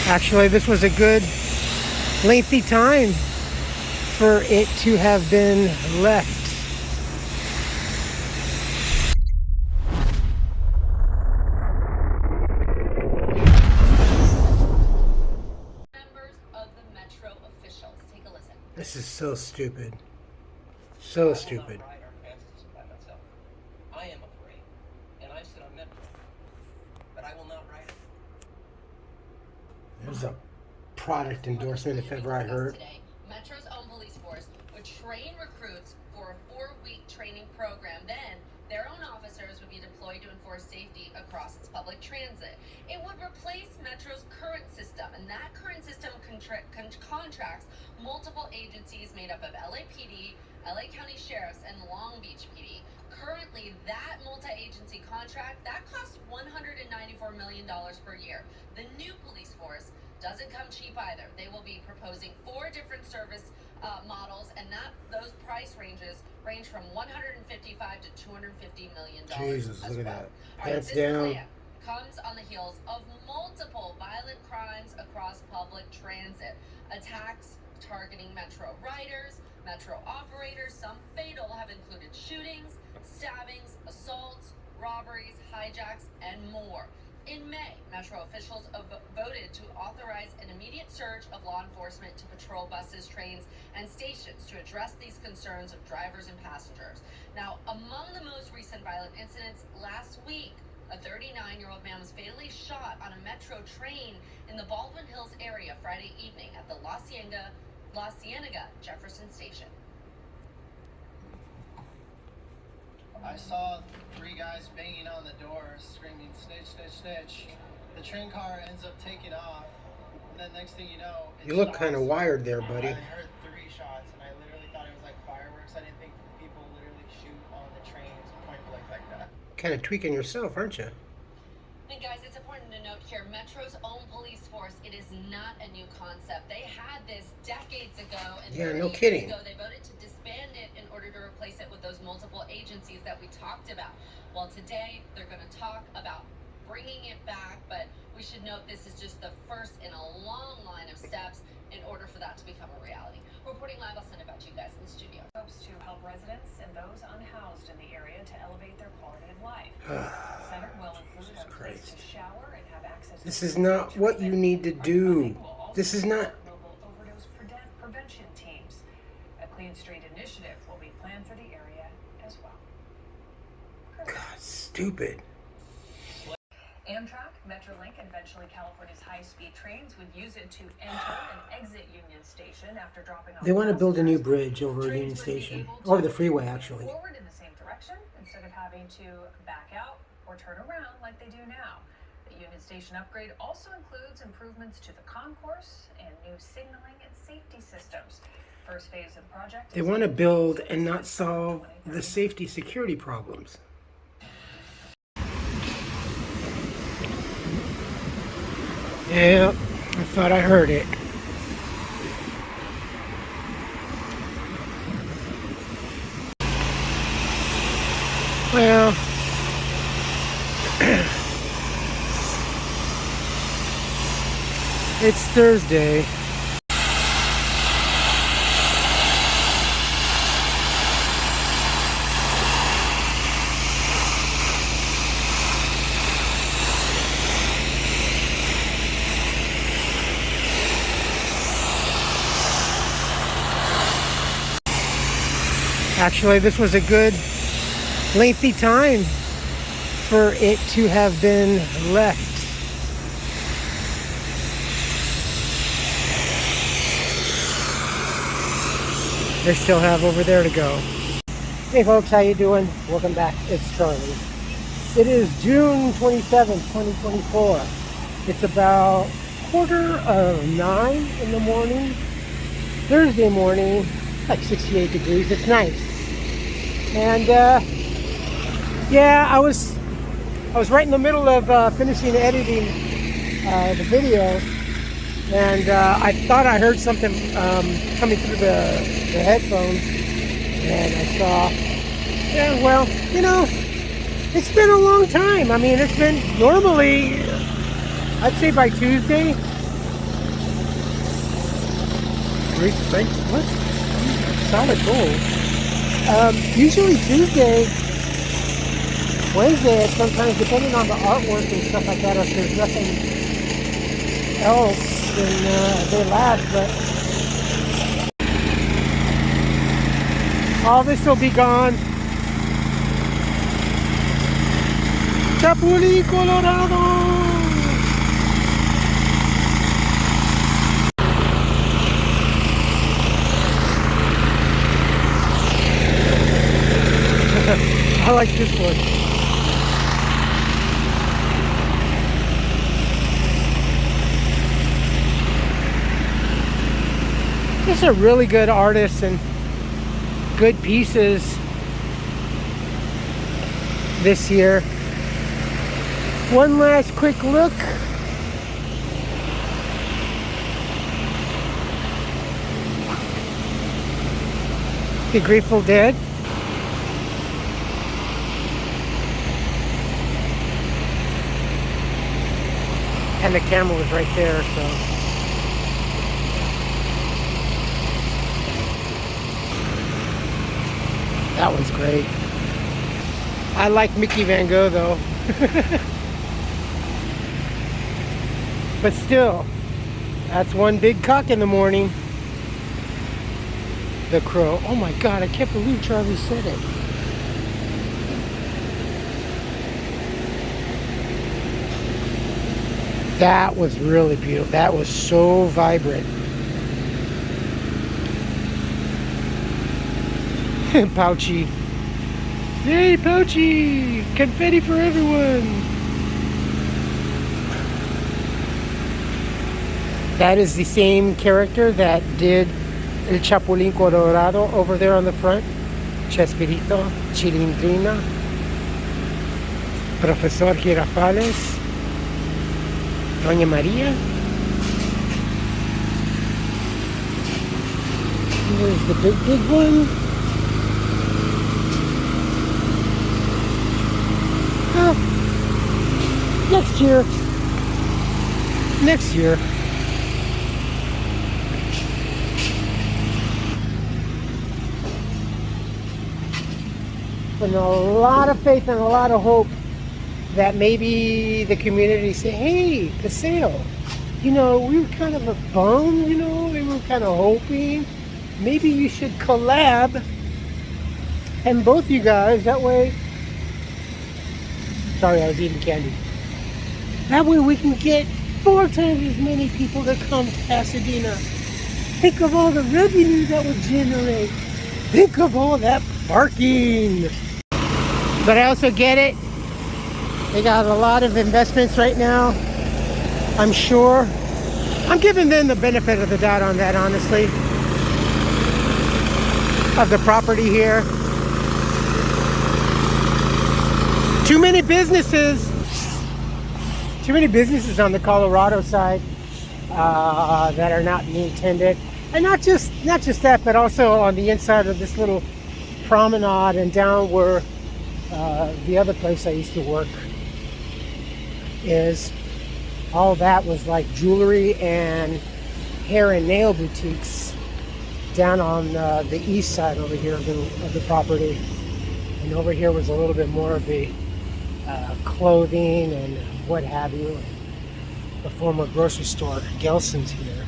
Actually, this was a good lengthy time for it to have been left. Members of the Metro officials. Take a listen. This is so stupid. So stupid. I am afraid, and I sit on Metro, but I will not ride it. There's a product endorsement if ever I heard. Today, Metro's own police force would train recruits for a 4-week training program. Then their own officers would be deployed to enforce safety across its public transit. It would replace Metro's current system, and that current system contracts multiple agencies made up of LAPD, LA County Sheriffs, and Long Beach PD. Currently, that multi-agency contract, that costs $194 million per year. The new police force doesn't come cheap either. They will be proposing 4 different service models, and those price ranges range from $155 to $250 million. Jesus, look at that. Pants down. Plan comes on the heels of multiple violent crimes across public transit. Attacks targeting Metro riders, Metro operators, some fatal, have included shootings, stabbings, assaults, robberies, hijacks, and more. In May, Metro officials voted to authorize an immediate surge of law enforcement to patrol buses, trains, and stations to address these concerns of drivers and passengers. Now, among the most recent violent incidents last week, a 39-year-old man was fatally shot on a Metro train in the Baldwin Hills area Friday evening at the La Cienega Jefferson Station. I saw 3 guys banging on the door, screaming, "Snitch, snitch, snitch." The train car ends up taking off, and then next thing you know, You look kind of wired there, buddy. I heard 3 shots, and I literally thought it was like fireworks. I didn't think people literally shoot on the trains point blank like that. Kind of tweaking yourself, aren't you? And guys, it's important to note here, Metro's own police force, it is not a new concept. They had this decades ago, and Yeah, 30 no years kidding. ago, they voted to disband it in order to replace it with those multiple agencies that we talked about. Well, today, they're going to talk about bringing it back, but we should note this is just the first in a long line of steps in order for that to become a reality. Reporting live, I'll send it back to you guys in the studio. Hopes to help residents and those unhoused in the area to elevate their quality of life. Center will include a place to shower and have access. This is not what you need to do. This is not. Mobile overdose prevention teams. A Clean Street initiative will be planned for the area as well. God, stupid. Amtrak, Metrolink, and eventually California's high-speed trains would use it to enter and exit Union Station after dropping off. They want to build a new bridge over Trains Union would be Station. able to Over the freeway, move actually. Forward in the same direction instead of having to back out or turn around like they do now. The Union Station upgrade also includes improvements to the concourse and new signaling and safety systems. First phase of the project. They want to build and not solve the safety security problems. Yeah, I thought I heard it. Well, it's Thursday. Actually, this was a good lengthy time for it to have been left. They still have over there to go. Hey folks, how you doing? Welcome back. It's Charlie. It is June 27th, 2024. It's about 8:45 in the morning. Thursday morning, like 68 degrees. It's nice. And yeah, I was right in the middle of finishing editing the video, and I thought I heard something coming through the headphones, and I saw, yeah, well, you know, it's been a long time. I mean, it's been normally, I'd say by Tuesday, Greek Frank. What? Solid gold. Usually Tuesday, Wednesday, sometimes depending on the artwork and stuff like that, if there's nothing else, then they last. But all this will be gone. Chapulín Colorado! I like this one. These are really good artists and good pieces this year. One last quick look. The Grateful Dead. And the camera was right there, so. That one's great. I like Mickey Van Gogh though. But still, that's one big cock in the morning. The Crow. Oh my God, I can't believe Charlie said it. That was really beautiful. That was so vibrant. Pouchy. Yay, Pouchy! Confetti for everyone! That is the same character that did El Chapulín Colorado over there on the front. Chespirito, Chilindrina, Profesor Girafales, Doña María. Here's the big one. Next year. Next year. And a lot of faith and a lot of hope that maybe the community say, hey, Paseo, you know, we were kind of a bum, you know, we were kind of hoping maybe you should collab, and both you guys, that way, sorry, I was eating candy. That way we can get 4 times as many people to come to Pasadena. Think of all the revenue that would generate. Think of all that parking. But I also get it. They got a lot of investments right now, I'm sure. I'm giving them the benefit of the doubt on that, honestly. Of the property here. Too many businesses on the Colorado side that are not being tended. And not just that, but also on the inside of this little promenade and down where the other place I used to work is. All that was like jewelry and hair and nail boutiques down on the east side over here of the property. And over here was a little bit more of the clothing and what have you. The former grocery store, Gelson's here.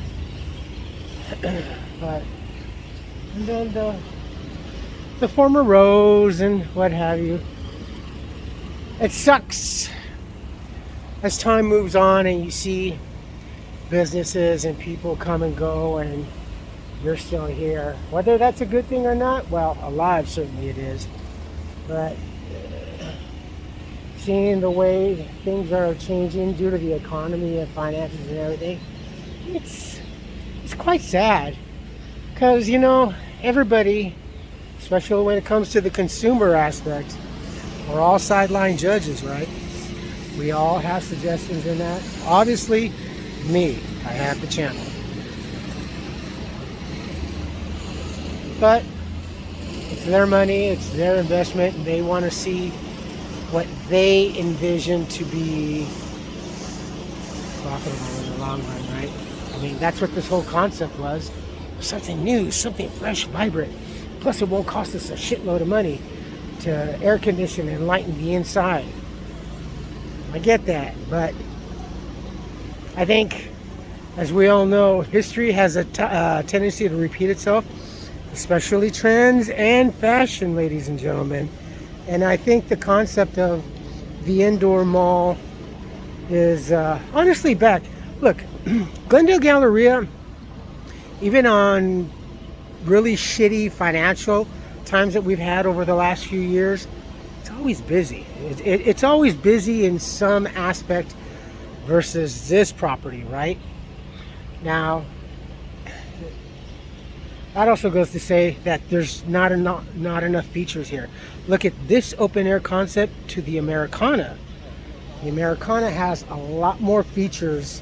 But, and then the former Rose and what have you. It sucks as time moves on and you see businesses and people come and go and you're still here. Whether that's a good thing or not, well, alive certainly it is. But seeing the way things are changing due to the economy and finances and everything, it's quite sad. Because, you know, everybody, especially when it comes to the consumer aspect, we're all sideline judges, right? We all have suggestions in that. Obviously, me, I have the channel. But it's their money, it's their investment, and they want to see what they envision to be profitable in the long run, right? I mean, that's what this whole concept was. something new, something fresh, vibrant. Plus, it won't cost us a shitload of money to air condition and lighten the inside. I get that, but I think, as we all know, history has a tendency to repeat itself, especially trends and fashion, ladies and gentlemen. And I think the concept of the indoor mall is honestly back. Look, Glendale Galleria, even on really shitty financial times that we've had over the last few years, it's always busy. It's always busy in some aspect versus this property, right? Now, that also goes to say that there's not enough features here. Look at this open air concept to the Americana. The Americana has a lot more features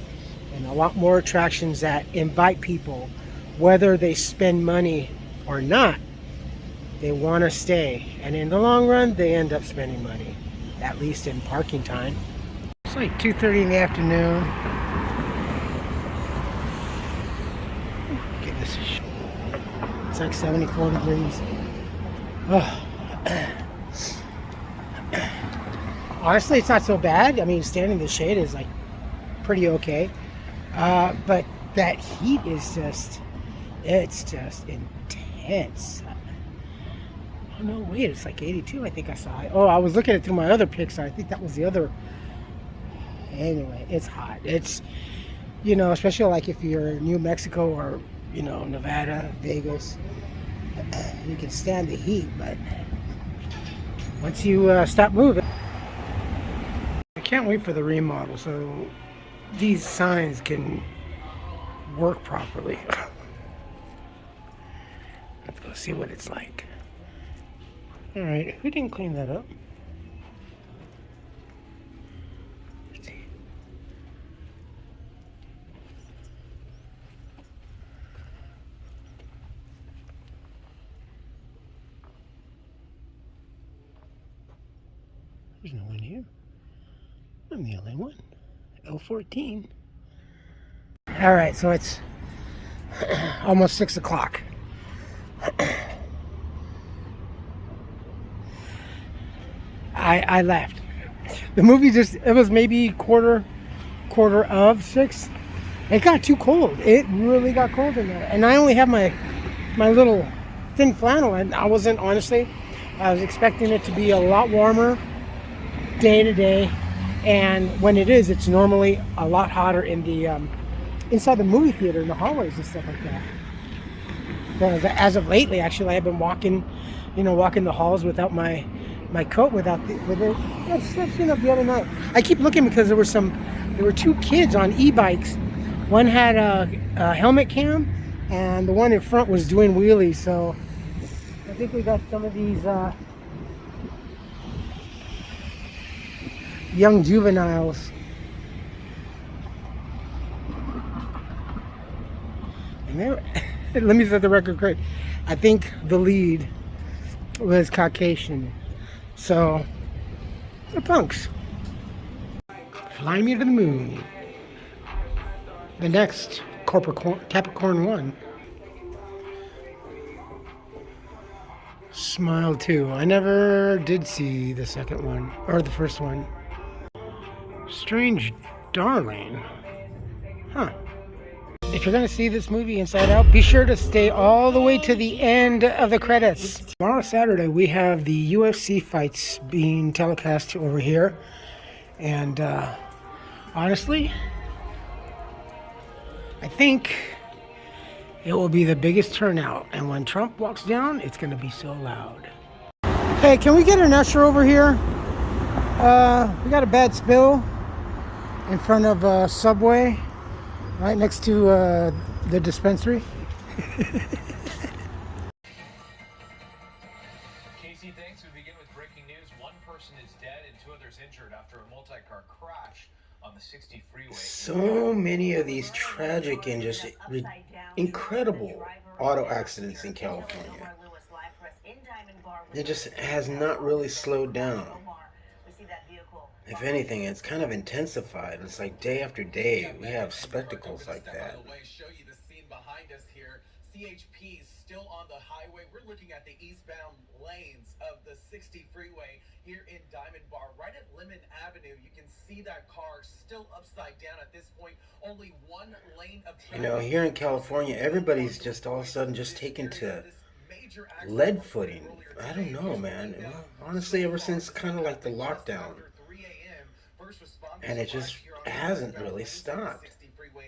and a lot more attractions that invite people, whether they spend money or not. They want to stay, and in the long run, they end up spending money, at least in parking time. It's like 2:30 in the afternoon. Give this a shot. It's like 74 degrees. Oh. Honestly, it's not so bad. I mean, standing in the shade is like pretty okay. But that heat is it's just intense. Oh, no, wait, it's like 82, I think I saw it. Oh, I was looking at it through my other picture. I think that was the other. Anyway, it's hot. It's, especially like if you're in New Mexico or, Nevada, Vegas, you can stand the heat, but once you stop moving. I can't wait for the remodel so these signs can work properly. Let's go see what it's like. All right, who didn't clean that up? Let's see. There's no one here. I'm the only one. L14. All right, so it's almost 6 o'clock. I left. The movie it was maybe quarter of 6. It got too cold. It really got cold in there. And I only have my little thin flannel, and I was expecting it to be a lot warmer day to day. And when it is, it's normally a lot hotter in the inside the movie theater, in the hallways and stuff like that. But as of lately, actually, I've been walking the halls without my coat, with the the other night. I keep looking because there were 2 kids on e-bikes. One had a helmet cam, and the one in front was doing wheelies. So I think we got some of these young juveniles. And let me set the record straight. I think the lead was Caucasian. So, they're punks. Fly me to the moon. The next Capricorn 1. Smile 2. I never did see the second one, or the first one. Strange Darling. Huh. If you're going to see this movie Inside Out, be sure to stay all the way to the end of the credits. Tomorrow, Saturday, we have the UFC fights being telecast over here. And honestly, I think it will be the biggest turnout. And when Trump walks down, it's going to be so loud. Hey, can we get an usher over here? We got a bad spill in front of Subway. Right next to the dispensary. Casey, thanks. We begin with breaking news. One person is dead and 2 others injured after a multi-car crash on the 60 freeway. So many of these tragic and just incredible auto accidents in California. It just has not really slowed down. If anything, it's kind of intensified. It's like day after day, we have spectacles like that. Show you the scene behind us here. CHPs still on the highway. We're looking at the eastbound lanes of the 60 freeway here in Diamond Bar, right at Lemon Avenue. You can see that car still upside down at this point. Only one lane of traffic. You know, here in California, everybody's just all of a sudden just taken to lead footing. I don't know, man. Well, honestly, ever since kind of like the lockdown, and it just hasn't really stopped.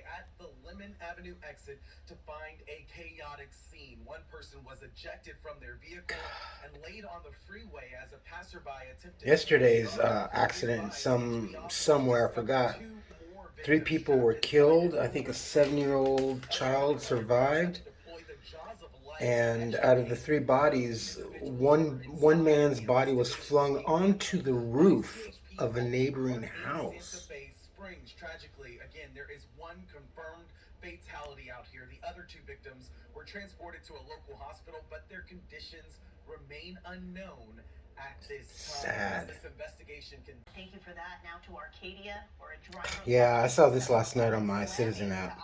At the Lemon Avenue exit to find a chaotic scene. One person was ejected from their vehicle and laid on the freeway as a passerby attempted. Yesterday's accident, somewhere, I forgot. 3 people were killed. I think a 7-year-old child survived. And out of the 3 bodies, one man's body was flung onto the roof of a neighboring house. Tragically, again, there is one confirmed fatality out here. The other 2 victims were transported to a local hospital, but their conditions remain unknown at this time. Sad. This investigation can. Thank you for that. Now to Arcadia, where a driver. Yeah, I saw this last night on my Citizen app.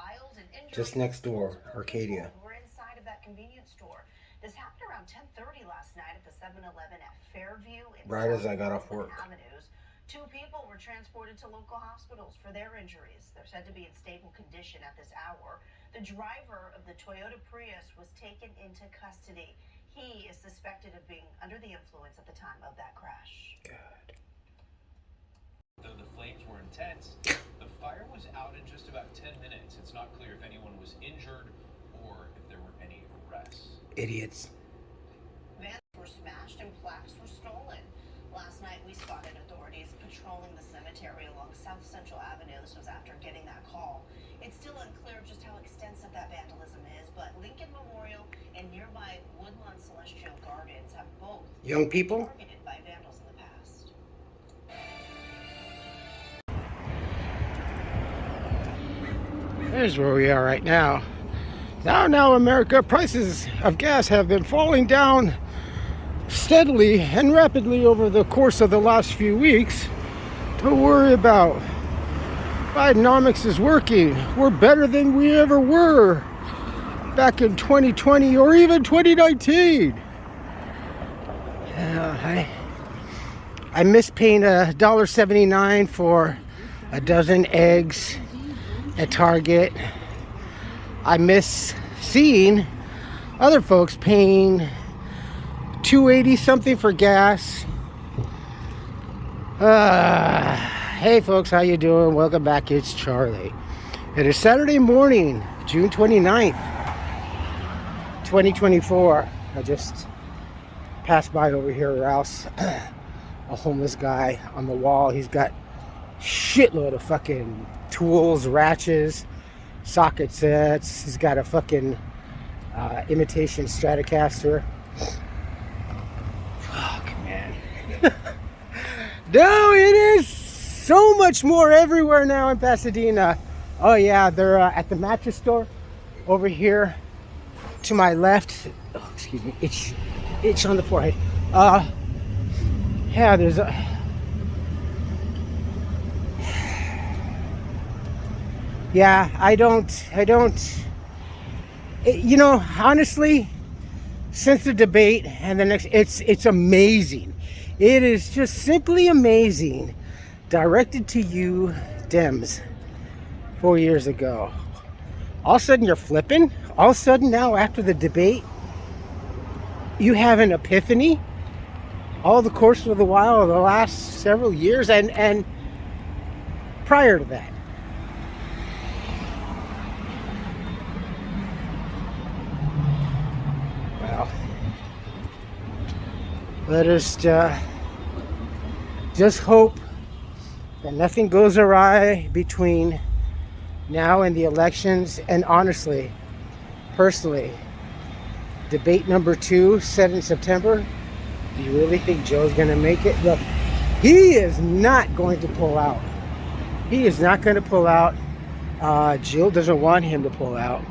Just next door, Arcadia. We're inside of that convenience store. This happened around 10:30 last night at the 7-Eleven at Fairview. Right as I got off work. Avenues. 2 people were transported to local hospitals for their injuries. They're said to be in stable condition at this hour. The driver of the Toyota Prius was taken into custody. He is suspected of being under the influence at the time of that crash. God. Though the flames were intense, the fire was out in just about 10 minutes. It's not clear if anyone was injured or if there were any arrests. Idiots. Vans were smashed and plaques were stolen. Last night we spotted authorities patrolling the cemetery along South Central Avenue. This was after getting that call. It's still unclear just how extensive that vandalism is, but Lincoln Memorial and nearby Woodlawn Celestial Gardens have both Young people? been targeted by vandals in the past. There's where we are right now. Now, America, prices of gas have been falling down steadily and rapidly over the course of the last few weeks. Don't worry about. Bidenomics is working. We're better than we ever were back in 2020 or even 2019. I miss paying $1.79 for a dozen eggs at Target. I miss seeing other folks paying $2.80 something for gas. Hey folks, how you doing? Welcome back. It's Charlie. It is Saturday morning, June 29th, 2024. I just passed by over here, or else a homeless guy on the wall. He's got shitload of fucking tools, ratchets, socket sets. He's got a fucking imitation Stratocaster. Fuck, man. No, it is so much more everywhere now in Pasadena. Oh yeah, they're at the mattress store over here to my left. Oh, excuse me, itch on the forehead. Yeah, there's a. Yeah, I don't. You know, honestly, since the debate and the next, it's amazing. It is just simply amazing. Directed to you, Dems, 4 years ago. All of a sudden you're flipping. All of a sudden now, after the debate, you have an epiphany. All the course of the while, the last several years, and prior to that. Well, let us just hope that nothing goes awry between now and the elections. And honestly, personally, debate number 2 set in September. Do you really think Joe's going to make it? Look, he is not going to pull out. He is not going to pull out. Jill doesn't want him to pull out.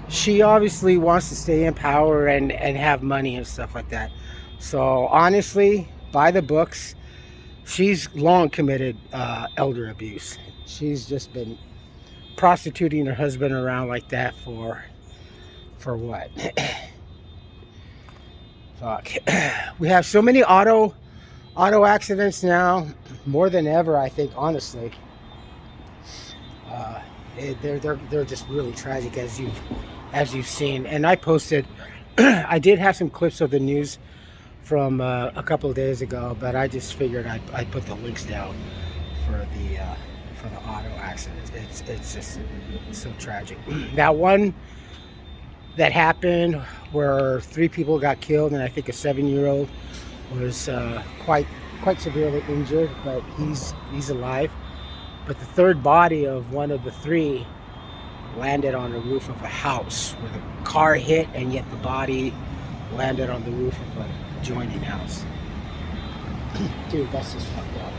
She obviously wants to stay in power and have money and stuff like that. So honestly, by the books, she's long committed elder abuse. She's just been prostituting her husband around like that for For what? Fuck. We have so many auto accidents now, more than ever, I think, honestly. They're just really tragic, as you've seen. And I posted, I did have some clips of the news from a couple of days ago, but I just figured I'd put the links down for the auto accidents. It's just so tragic. That one that happened where 3 people got killed, and I think a 7-year-old was quite severely injured, but he's alive. But the third body of one of the 3 landed on the roof of a house where the car hit, and yet the body landed on the roof of a adjoining house. Dude, that's just fucked up.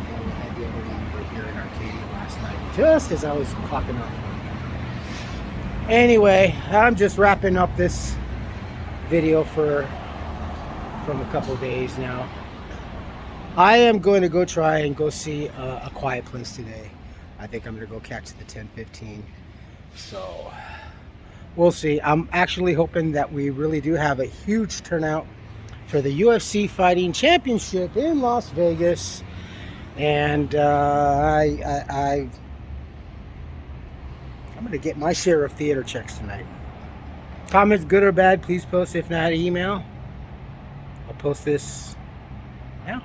I had the other one over here in Arcadia last night, just as I was clocking off. Anyway, I'm just wrapping up this video from a couple days now. I am going to go try and go see A Quiet Place today. I think I'm going to go catch the 10:15. So we'll see. I'm actually hoping that we really do have a huge turnout for the UFC Fighting Championship in Las Vegas. And I'm going to get my share of theater checks tonight. Comments, good or bad, please post. If not, email. I'll post this now.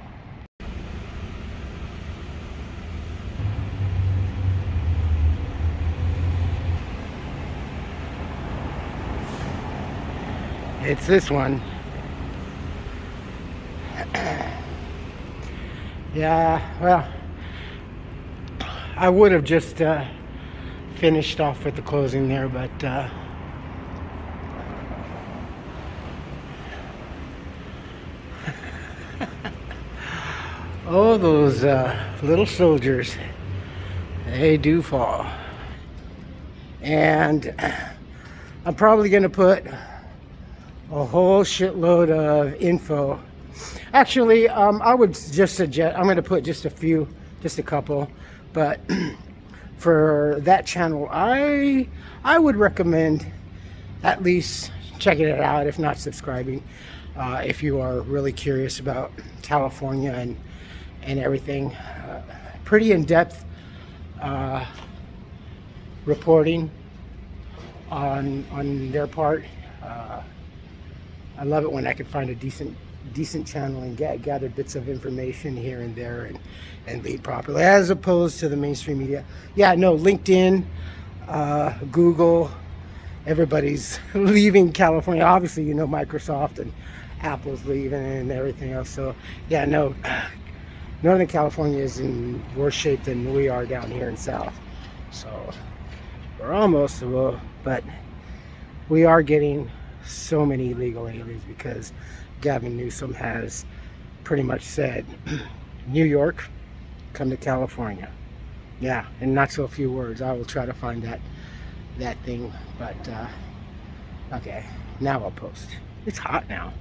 It's this one. Yeah, well, I would have just finished off with the closing there, but oh, those little soldiers, they do fall. And I'm probably going to put a whole shitload of info. Actually, I would just suggest, I'm going to put just a couple, but for that channel, I would recommend at least checking it out, if not subscribing, if you are really curious about California and everything. Pretty in-depth reporting on their part. I love it when I can find a decent channel and gather bits of information here and there and lead properly, as opposed to the mainstream media. Yeah, no, LinkedIn, Google, everybody's leaving California. Obviously, you know, Microsoft and Apple's leaving and everything else. So yeah, no, Northern California is in worse shape than we are down here in South. So we're almost, but we are getting so many illegal aliens because Gavin Newsom has pretty much said, New York, come to California. Yeah, in not so few words. I will try to find that thing, but okay, now I'll post. It's hot now.